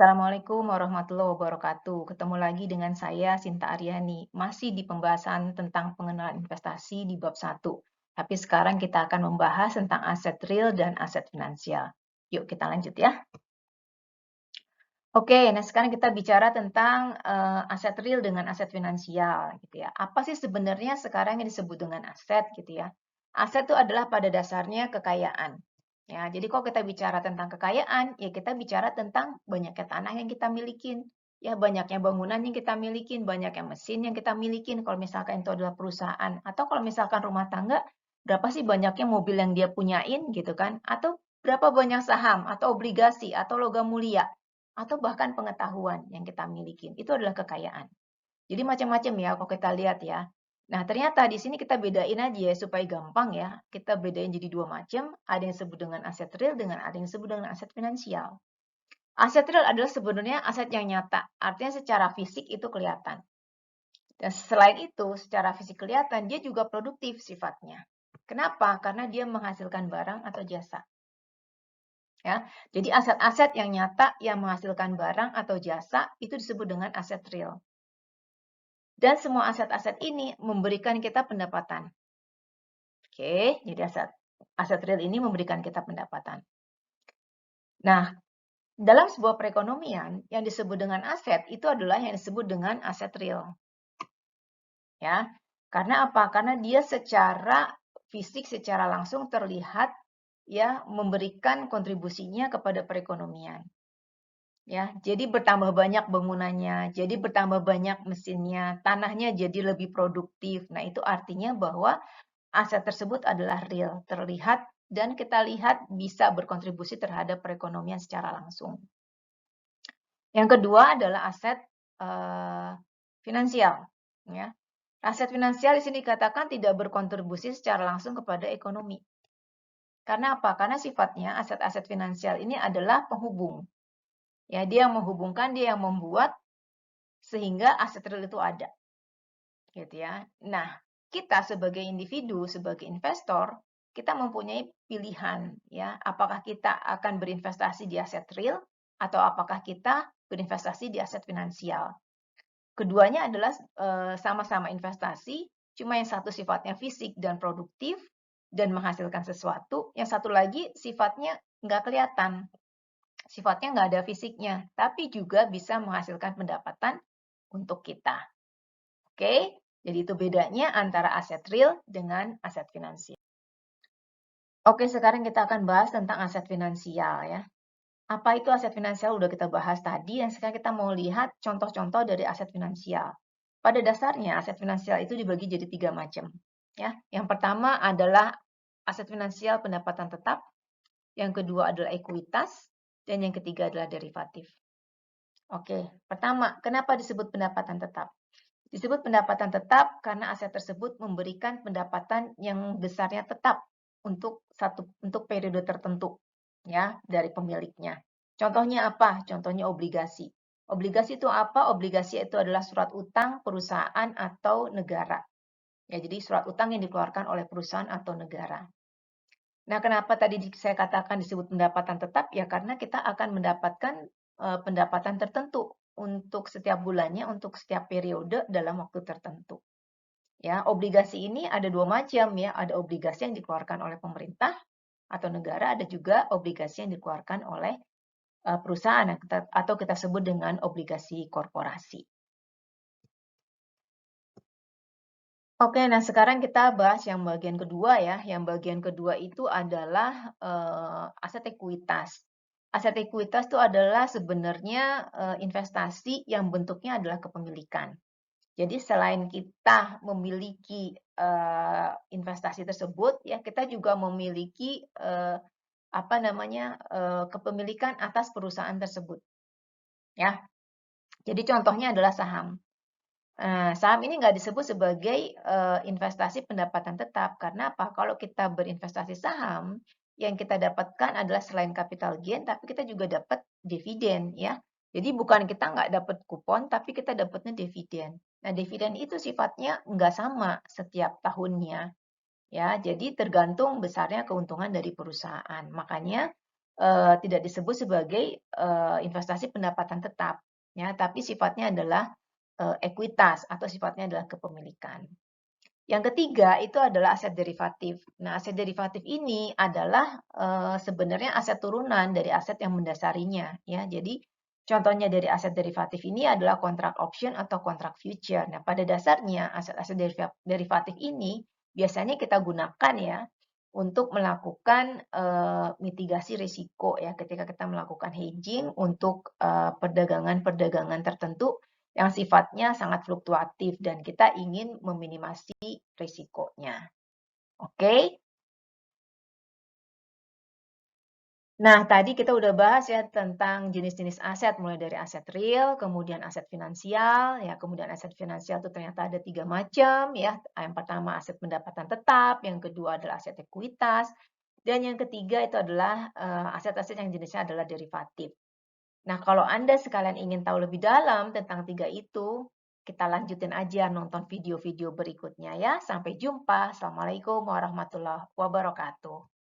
Assalamualaikum warahmatullahi wabarakatuh. Ketemu lagi dengan saya, Sinta Aryani. Masih di pembahasan tentang pengenalan investasi di bab 1. Tapi sekarang kita akan membahas tentang aset real dan aset finansial. Yuk kita lanjut ya. Oke, nah sekarang kita bicara tentang aset real dengan aset finansial gitu ya. Apa sih sebenarnya sekarang yang disebut dengan aset gitu ya? Aset itu adalah pada dasarnya kekayaan. Ya, jadi kalau kita bicara tentang kekayaan, ya kita bicara tentang banyaknya tanah yang kita milikin, ya banyaknya bangunan yang kita milikin, banyaknya mesin yang kita milikin. Kalau misalkan itu adalah perusahaan, atau kalau misalkan rumah tangga, berapa sih banyaknya mobil yang dia punyain gitu kan? Atau berapa banyak saham atau obligasi atau logam mulia atau bahkan pengetahuan yang kita miliki. Itu adalah kekayaan. Jadi macam-macam ya kalau kita lihat ya. Nah, ternyata di sini kita bedain aja ya supaya gampang ya. Kita bedain jadi dua macam, ada yang disebut dengan aset real dengan ada yang disebut dengan aset finansial. Aset real adalah sebenarnya aset yang nyata, artinya secara fisik itu kelihatan. Dan selain itu, secara fisik kelihatan dia juga produktif sifatnya. Kenapa? Karena dia menghasilkan barang atau jasa. Ya, jadi aset-aset yang nyata yang menghasilkan barang atau jasa itu disebut dengan aset real. Dan semua aset-aset ini memberikan kita pendapatan. Oke, jadi aset real ini memberikan kita pendapatan. Nah, dalam sebuah perekonomian yang disebut dengan aset itu adalah yang disebut dengan aset real. Ya. Karena apa? Karena dia secara fisik secara langsung terlihat ya memberikan kontribusinya kepada perekonomian. Ya, jadi bertambah banyak bangunannya, jadi bertambah banyak mesinnya, tanahnya jadi lebih produktif. Nah, itu artinya bahwa aset tersebut adalah real, terlihat dan kita lihat bisa berkontribusi terhadap perekonomian secara langsung. Yang kedua adalah aset finansial. Ya. Aset finansial di sini dikatakan tidak berkontribusi secara langsung kepada ekonomi. Karena apa? Karena sifatnya aset-aset finansial ini adalah penghubung. Ya, dia yang menghubungkan, dia yang membuat sehingga aset real itu ada. Gitu ya. Nah, kita sebagai individu, sebagai investor, kita mempunyai pilihan ya, apakah kita akan berinvestasi di aset real atau apakah kita berinvestasi di aset finansial. Keduanya adalah sama-sama investasi, cuma yang satu sifatnya fisik dan produktif dan menghasilkan sesuatu, yang satu lagi sifatnya nggak kelihatan, sifatnya nggak ada fisiknya, tapi juga bisa menghasilkan pendapatan untuk kita. Oke, jadi itu bedanya antara aset real dengan aset finansial. Oke, sekarang kita akan bahas tentang aset finansial ya. Apa itu aset finansial? Udah kita bahas tadi, dan sekarang kita mau lihat contoh-contoh dari aset finansial. Pada dasarnya, aset finansial itu dibagi jadi 3 macam. Ya. Yang pertama adalah aset finansial pendapatan tetap, yang kedua adalah ekuitas, dan yang ketiga adalah derivatif. Oke, pertama, kenapa disebut pendapatan tetap? Disebut pendapatan tetap karena aset tersebut memberikan pendapatan yang besarnya tetap untuk periode tertentu ya dari pemiliknya. Contohnya apa? Contohnya obligasi. Obligasi itu apa? Obligasi itu adalah surat utang perusahaan atau negara. Ya, jadi surat utang yang dikeluarkan oleh perusahaan atau negara. Nah, kenapa tadi saya katakan disebut pendapatan tetap? Ya karena kita akan mendapatkan pendapatan tertentu untuk setiap bulannya, untuk setiap periode dalam waktu tertentu. Ya, obligasi ini ada dua macam ya, ada obligasi yang dikeluarkan oleh pemerintah atau negara, ada juga obligasi yang dikeluarkan oleh perusahaan atau kita sebut dengan obligasi korporasi. Oke, nah sekarang kita bahas yang bagian kedua ya. Yang bagian kedua itu adalah aset ekuitas. Aset ekuitas itu adalah sebenarnya investasi yang bentuknya adalah kepemilikan. Jadi selain kita memiliki investasi tersebut, ya kita juga memiliki kepemilikan atas perusahaan tersebut. Ya, jadi contohnya adalah saham. Saham ini nggak disebut sebagai investasi pendapatan tetap. Karena apa? Kalau kita berinvestasi saham, yang kita dapatkan adalah selain capital gain, tapi kita juga dapat dividen ya. Jadi bukan kita nggak dapat kupon, tapi kita dapatnya dividen. Nah, dividen itu sifatnya nggak sama setiap tahunnya. Ya, jadi tergantung besarnya keuntungan dari perusahaan. Makanya tidak disebut sebagai investasi pendapatan tetap, ya, tapi sifatnya adalah ekuitas atau sifatnya adalah kepemilikan. Yang ketiga itu adalah aset derivatif. Nah, aset derivatif ini adalah sebenarnya aset turunan dari aset yang mendasarinya, ya. Jadi contohnya dari aset derivatif ini adalah kontrak option atau kontrak future. Nah, pada dasarnya aset-aset derivatif ini biasanya kita gunakan ya untuk melakukan mitigasi risiko ya ketika kita melakukan hedging untuk perdagangan-perdagangan tertentu yang sifatnya sangat fluktuatif dan kita ingin meminimasi risikonya. Oke. Nah, tadi kita udah bahas ya tentang jenis-jenis aset, mulai dari aset real, kemudian aset finansial, ya kemudian aset finansial itu ternyata ada 3 macam ya. Yang pertama aset pendapatan tetap, yang kedua adalah aset ekuitas, dan yang ketiga itu adalah aset-aset yang jenisnya adalah derivatif. Nah, kalau Anda sekalian ingin tahu lebih dalam tentang 3 itu, kita lanjutin aja nonton video-video berikutnya ya. Sampai jumpa. Assalamualaikum warahmatullahi wabarakatuh.